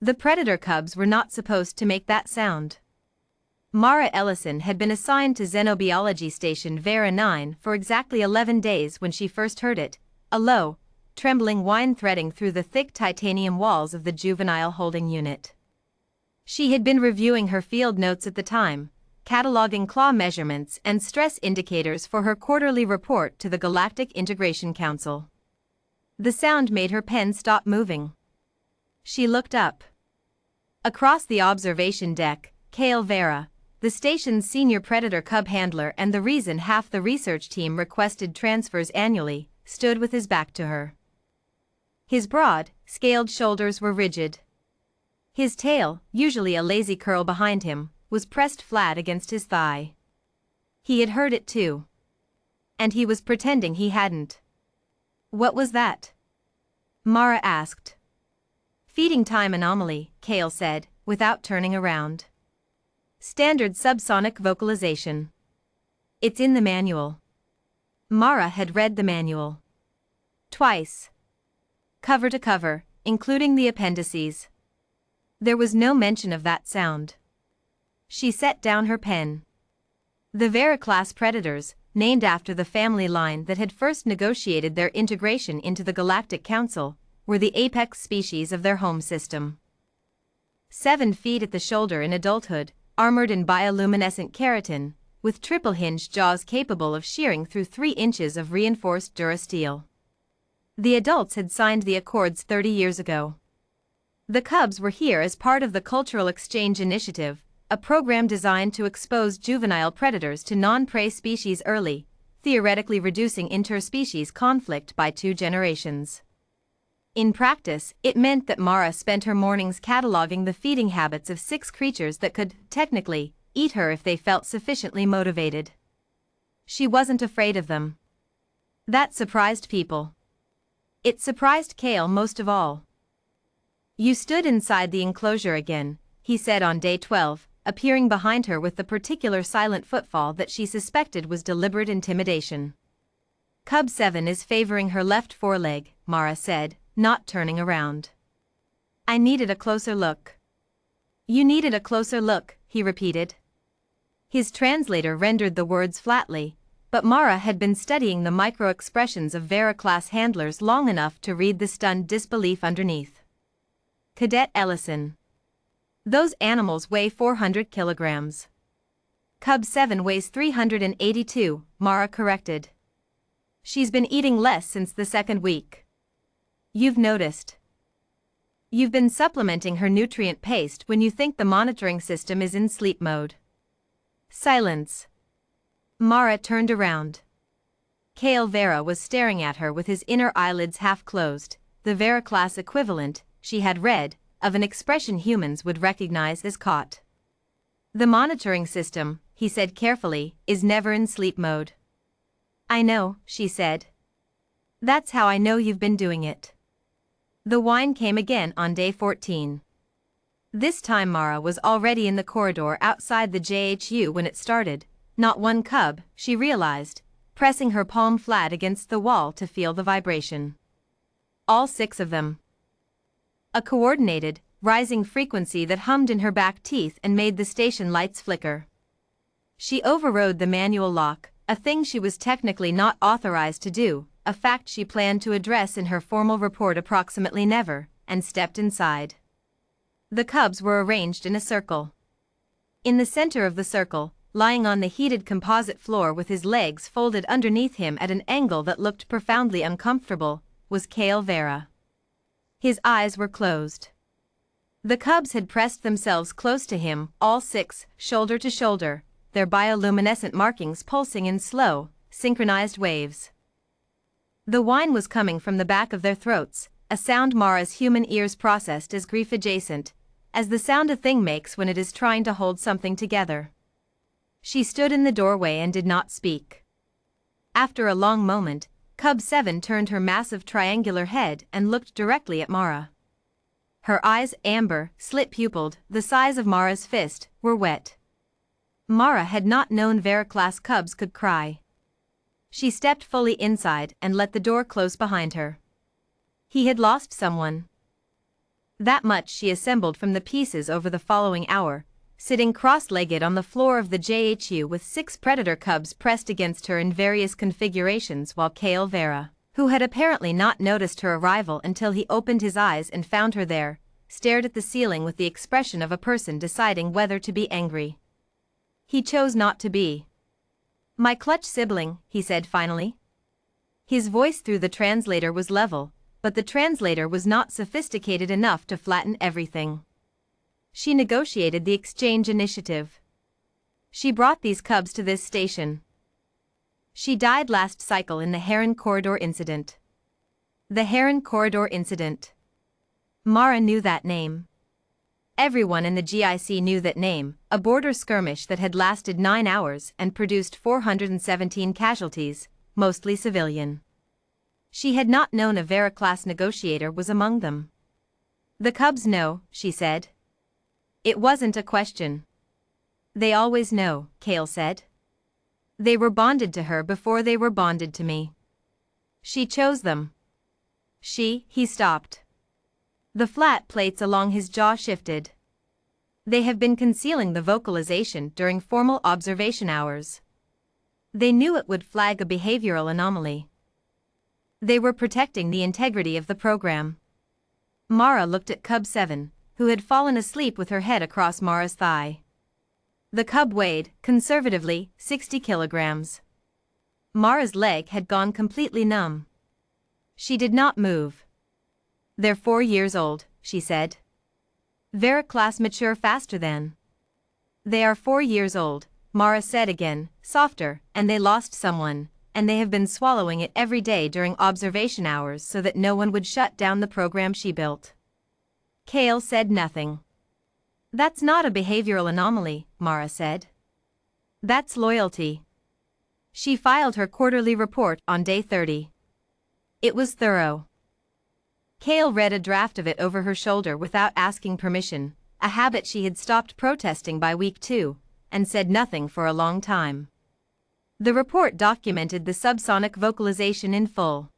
The predator cubs were not supposed to make that sound. Mara Ellison had been assigned to Xenobiology Station Vera 9 for exactly 11 days when she first heard it, a low, trembling whine threading through the thick titanium walls of the juvenile holding unit. She had been reviewing her field notes at the time, cataloging claw measurements and stress indicators for her quarterly report to the Galactic Integration Council. The sound made her pen stop moving. She looked up. Across the observation deck, Kale Vera, the station's senior predator cub handler and the reason half the research team requested transfers annually, stood with his back to her. His broad, scaled shoulders were rigid. His tail, usually a lazy curl behind him, was pressed flat against his thigh. He had heard it too. And he was pretending he hadn't. What was that? Mara asked. Feeding time anomaly, Kale said, without turning around. Standard subsonic vocalization. It's in the manual. Mara had read the manual. Twice. Cover to cover, including the appendices. There was no mention of that sound. She set down her pen. The Vera-class predators, named after the family line that had first negotiated their integration into the Galactic Council, were the apex species of their home system. 7 feet at the shoulder in adulthood, armored in bioluminescent keratin, with triple-hinged jaws capable of shearing through 3 inches of reinforced durasteel. The adults had signed the accords 30 years ago. The cubs were here as part of the Cultural Exchange Initiative, a program designed to expose juvenile predators to non-prey species early, theoretically reducing interspecies conflict by 2 generations. In practice, it meant that Mara spent her mornings cataloging the feeding habits of 6 creatures that could, technically, eat her if they felt sufficiently motivated. She wasn't afraid of them. That surprised people. It surprised Kale most of all. You stood inside the enclosure again, he said on day 12, appearing behind her with the particular silent footfall that she suspected was deliberate intimidation. Cub 7 is favoring her left foreleg, Mara said, not turning around. I needed a closer look. You needed a closer look, he repeated. His translator rendered the words flatly, but Mara had been studying the micro-expressions of Vera-class handlers long enough to read the stunned disbelief underneath. Cadet Ellison. Those animals weigh 400 kilograms. Cub 7 weighs 382, Mara corrected. She's been eating less since the 2nd week. You've noticed. You've been supplementing her nutrient paste when you think the monitoring system is in sleep mode. Silence. Mara turned around. Kale Vera was staring at her with his inner eyelids half closed, the Vera-class equivalent, she had read, of an expression humans would recognize as caught. The monitoring system, he said carefully, is never in sleep mode. I know, she said. That's how I know you've been doing it. The whine came again on day 14. This time Mara was already in the corridor outside the JHU when it started, not one cub, she realized, pressing her palm flat against the wall to feel the vibration. All 6 of them. A coordinated, rising frequency that hummed in her back teeth and made the station lights flicker. She overrode the manual lock, a thing she was technically not authorized to do, a fact she planned to address in her formal report approximately never, and stepped inside. The cubs were arranged in a circle. In the center of the circle, lying on the heated composite floor with his legs folded underneath him at an angle that looked profoundly uncomfortable, was Kale Vera. His eyes were closed. The cubs had pressed themselves close to him, all 6, shoulder to shoulder, their bioluminescent markings pulsing in slow, synchronized waves. The whine was coming from the back of their throats, a sound Mara's human ears processed as grief-adjacent, as the sound a thing makes when it is trying to hold something together. She stood in the doorway and did not speak. After a long moment, Cub 7 turned her massive triangular head and looked directly at Mara. Her eyes, amber, slit-pupilled, the size of Mara's fist, were wet. Mara had not known Vera-class cubs could cry. She stepped fully inside and let the door close behind her. He had lost someone. That much she assembled from the pieces over the following hour, sitting cross-legged on the floor of the JHU with 6 predator cubs pressed against her in various configurations while Kale Vera, who had apparently not noticed her arrival until he opened his eyes and found her there, stared at the ceiling with the expression of a person deciding whether to be angry. He chose not to be. "My clutch sibling," he said finally. His voice through the translator was level, but the translator was not sophisticated enough to flatten everything. She negotiated the exchange initiative. She brought these cubs to this station. She died last cycle in the Heron Corridor incident. The Heron Corridor incident. Mara knew that name. Everyone in the GIC knew that name, a border skirmish that had lasted 9 hours and produced 417 casualties, mostly civilian. She had not known a Vera-class negotiator was among them. "The cubs know," she said. It wasn't a question. "They always know," Kale said. "They were bonded to her before they were bonded to me. She chose them." He stopped. The flat plates along his jaw shifted. "They have been concealing the vocalization during formal observation hours. They knew it would flag a behavioral anomaly. They were protecting the integrity of the program." Mara looked at Cub 7, who had fallen asleep with her head across Mara's thigh. The cub weighed, conservatively, 60 kilograms. Mara's leg had gone completely numb. She did not move. "They're 4 years old," she said. "Vera-class mature faster than." "They are 4 years old," Mara said again, softer, "and they lost someone, and they have been swallowing it every day during observation hours so that no one would shut down the program she built." Kale said nothing. "That's not a behavioral anomaly," Mara said. "That's loyalty." She filed her quarterly report on day 30. It was thorough. Kale read a draft of it over her shoulder without asking permission, a habit she had stopped protesting by week 2, and said nothing for a long time. The report documented the subsonic vocalization in full.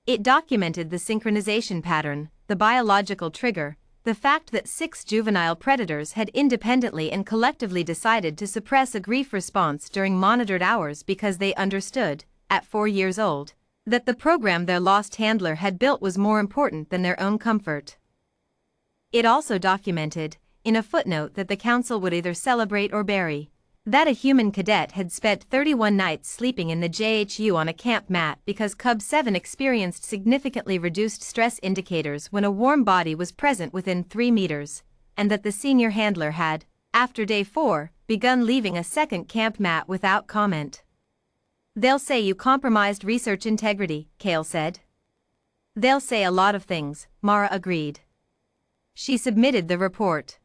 It documented the synchronization pattern, the biological trigger, the fact that 6 juvenile predators had independently and collectively decided to suppress a grief response during monitored hours because they understood, at 4 years old, that the program their lost handler had built was more important than their own comfort. It also documented, in a footnote that the council would either celebrate or bury, that a human cadet had spent 31 nights sleeping in the JHU on a camp mat because Cub 7 experienced significantly reduced stress indicators when a warm body was present within 3 meters, and that the senior handler had, after day 4, begun leaving a second camp mat without comment. "They'll say you compromised research integrity," Kale said. "They'll say a lot of things," Mara agreed. She submitted the report.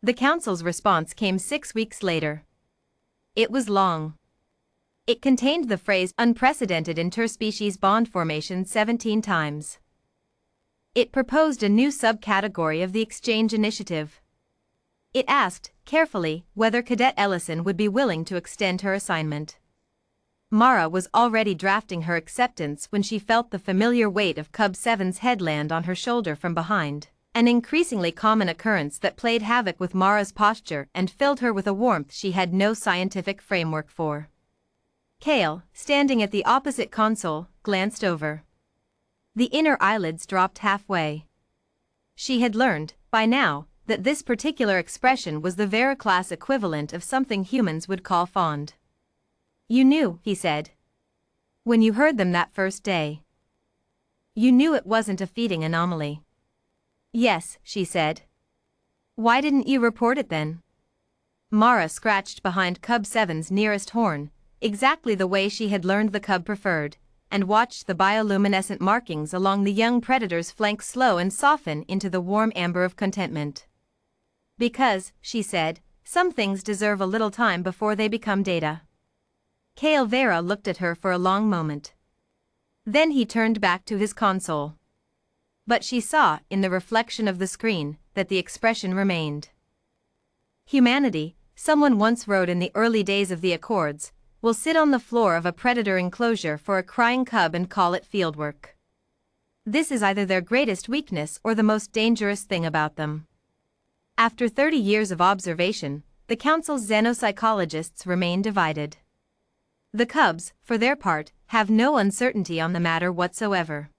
The council's response came 6 weeks later. It was long. It contained the phrase unprecedented interspecies bond formation 17 times. It proposed a new subcategory of the exchange initiative. It asked, carefully, whether Cadet Ellison would be willing to extend her assignment. Mara was already drafting her acceptance when she felt the familiar weight of Cub 7's headland on her shoulder from behind, an increasingly common occurrence that played havoc with Mara's posture and filled her with a warmth she had no scientific framework for. Kale, standing at the opposite console, glanced over. The inner eyelids dropped halfway. She had learned, by now, that this particular expression was the Vera-class equivalent of something humans would call fond. "You knew," he said. "When you heard them that first day. You knew it wasn't a feeding anomaly." "Yes," she said. "Why didn't you report it then?" Mara scratched behind Cub 7's nearest horn, exactly the way she had learned the cub preferred, and watched the bioluminescent markings along the young predator's flanks slow and soften into the warm amber of contentment. "Because," she said, "some things deserve a little time before they become data." Kale Vera looked at her for a long moment. Then he turned back to his console. But she saw, in the reflection of the screen, that the expression remained. "Humanity," someone once wrote in the early days of the Accords, "will sit on the floor of a predator enclosure for a crying cub and call it fieldwork." This is either their greatest weakness or the most dangerous thing about them. After 30 years of observation, the council's xenopsychologists remain divided. The cubs, for their part, have no uncertainty on the matter whatsoever.